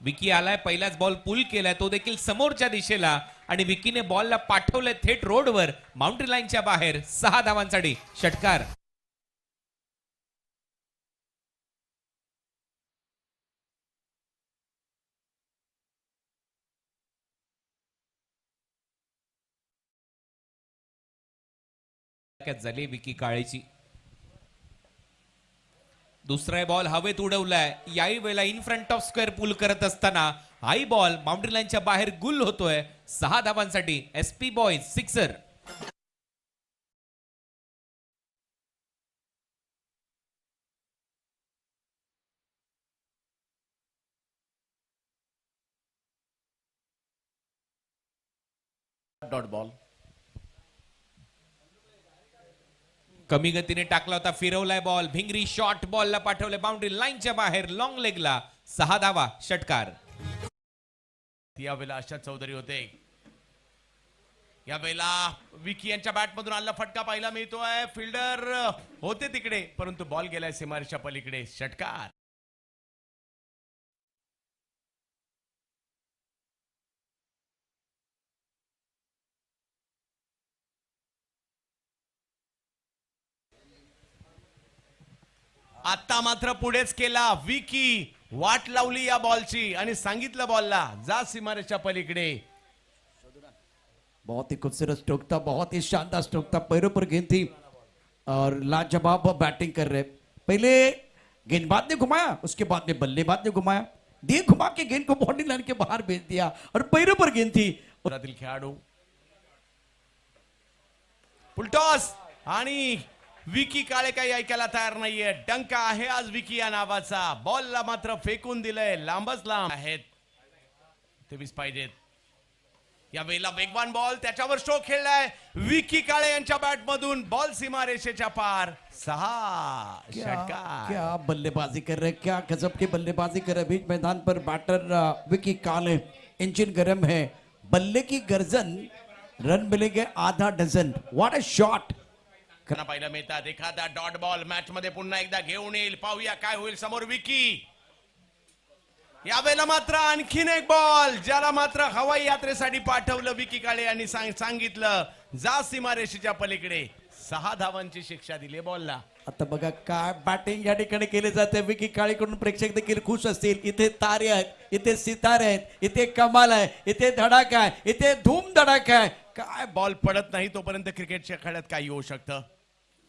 विकी आलाय, पहिलाच बॉल पुल केलाय, तो देखील समोरच्या दिशेला आणि विकीने बॉलला पाठवले थेट रोडवर बाउंड्री लाईनच्या बाहेर. 6 धावांसाठी षटकार. झाली विकी काळेची. दुसरा बॉल हवेत उडवलाय, याही वेळेला इन फ्रंट ऑफ स्क्वेअर पुल करत असताना हाई बॉल बाउंड्री लाईनच्या बाहेर गुल होतोय. 6 धावांसाठी SP boys sixer. Dot ball कमी गतीने टाकला होता, फिरवलाय बॉल, भिंगरी शॉर्ट बॉलला पाठवले बाउंड्री लाईनच्या बाहेर लॉंग लेगला. 6 धावा षटकार. यावेळेला आशा चौधरी होते. यावेळेला विकी यांच्या बॅट मधून आलेला फटका पाहायला मिळतोय. फिल्डर होते तिकडे परंतु बॉल गेलाय सीमारेषेच्या पलीकडे. षटकार. आता मात्र पुढेच केला विकी. वाट लावली या बॉलची आणि सांगितलं बॉलला जा सीमारेषेच्या पलीकडे. बहुत ही खूबसूरत स्ट्रोक था, बहुत ही शानदार स्ट्रोक था. पैरों पर गेंद थी और लाजवाब बैटिंग कर रहे. पहले गेंदबाज ने घुमाया, उसके बाद में बल्लेबाज ने घुमाया, दे घुमा के गेंद को बाउंड्री लाइन के बाहर भेज दिया और पैरों पर गेंद थी. खेळाडू फुलटॉस आणि विकी काळे काही ऐकायला तयार नाहीये. डंका आहे आज विकी या नावाचा. बॉलला मात्र फेकून दिलंय, लांबच लांब आहेत. 23 पाहिजेत. या वेळेला वेगवान बॉल, त्याच्यावर स्ट्रोक खेळलाय विकी काळे यांच्या बॅट मधून. बॉल सीमारेषेच्या पार. 6 षटकार. क्या बल्लेबाजी कर रहे, क्या गजब की बल्लेबाजी कर रहे. बीच मैदान पर बैटर विकी काले, इंजन गर्म है. बल्ले की गर्जन, रन मिलेंगे आधा डझन. What a shot. पाहिलं मिळतात. एखादा डॉट बॉल मॅच मध्ये पुन्हा एकदा घेऊन येईल. पाहूया काय होईल. समोर विकी. यावेळेला मात्र आणखीन एक बॉल, ज्याला मात्र हवाई यात्रेसाठी पाठवलं विकी काळे यांनी. सांगितलं जा सीमारेषेच्या पलीकडे. 6 धावांची शिक्षा दिली बॉलला. आता बघा काय बॅटिंग या ठिकाणी केले जाते. विकी काळेकडून प्रेक्षक देखील खुश असतील. इथे तारे आहेत, इथे सितारे आहेत, इथे कमाल आहे, इथे धडाका आहे, इथे धूम धडाका आहे. काय बॉल पडत नाही तोपर्यंत क्रिकेटच्या खेळात काय होऊ शकतं.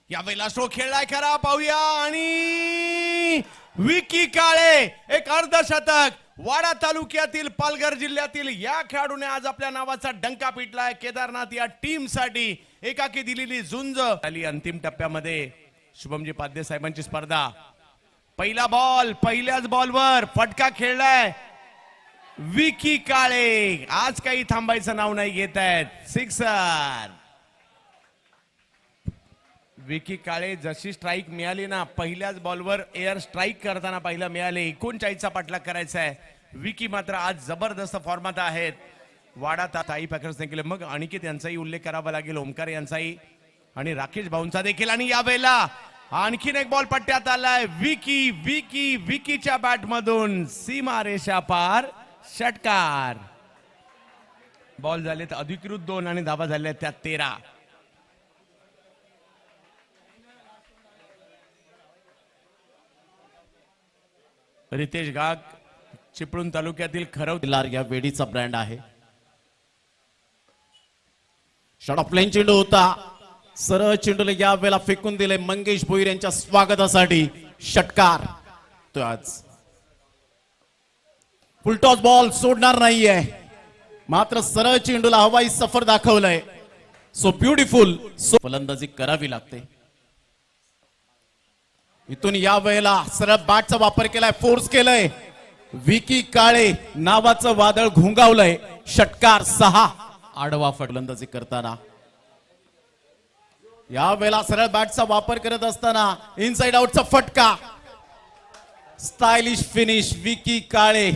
यावेळेला स्ट्रोक खेळलाय खरा. पाहूया आणि विकी काळे एक अर्धशतक. वाडा तालुक्यातील पालघर जिल्ह्यातील या खेळाडूने आज आपल्या नावाचा डंका पिटलाय. केदारनाथ या टीम साठी एकाकी दिलेली झुंज आली. अंतिम टप्प्यामध्ये शुभमजी पाध्ये साहेबांची स्पर्धा. पहिला बॉल, पहिल्याच बॉलवर फटका खेळलाय विकी काळे. आज काही थांबायचं नाव नाही घेत आहेत. सिक्सर. विकी काळे जशी स्ट्राईक मिळाली ना, पहिल्याच बॉलवर एअर स्ट्राईक करताना पाहिलं मिळाले. 39चा पाठलाग करायचा आहे. विकी मात्र आज जबरदस्त फॉर्मात आहेत. वाडा ताई पॅकर्सने केलं. मग अनिकेत यांचाही उल्लेख करावा लागेल, ओमकार यांचाही आणि राकेश भाऊंचा देखील. आणि यावेळेला आणखीन एक बॉल पट्ट्यात आलाय. विकी विकी विकीच्या बॅट मधून सीमारेषा पार. षटकार. बॉल झालेत अधिकृत 2 आणि धावा झाल्या त्या 13. रितेश गाग, चिपळूण तालुक्यातील खरव या वेडीचा ब्रँड आहे. शॉट प्लेन चेंडू होता, सरळ चेंडूला या वेळेला फेकून दिले मंगेश भोईर यांच्या स्वागतासाठी. षटकार. तो आज फुलटॉस बॉल सोडणार नाहीये, मात्र सरळ चेंडूला हवाई सफर दाखवलंय. So beautiful. सो फलंदाजी करावी लागते. इथून या वेळेला सरळ बॅटचा वापर केलाय, फोर्स केलाय. विकी काळे नावाचं वादळ घुंगावलंय. षटकार. 6. आडवा फलंदाजी करताना या वेळेला सरळ बॅटचा वापर करत असताना इनसाइड आउटचा फटका. स्टायलिश फिनिश विकी काळे.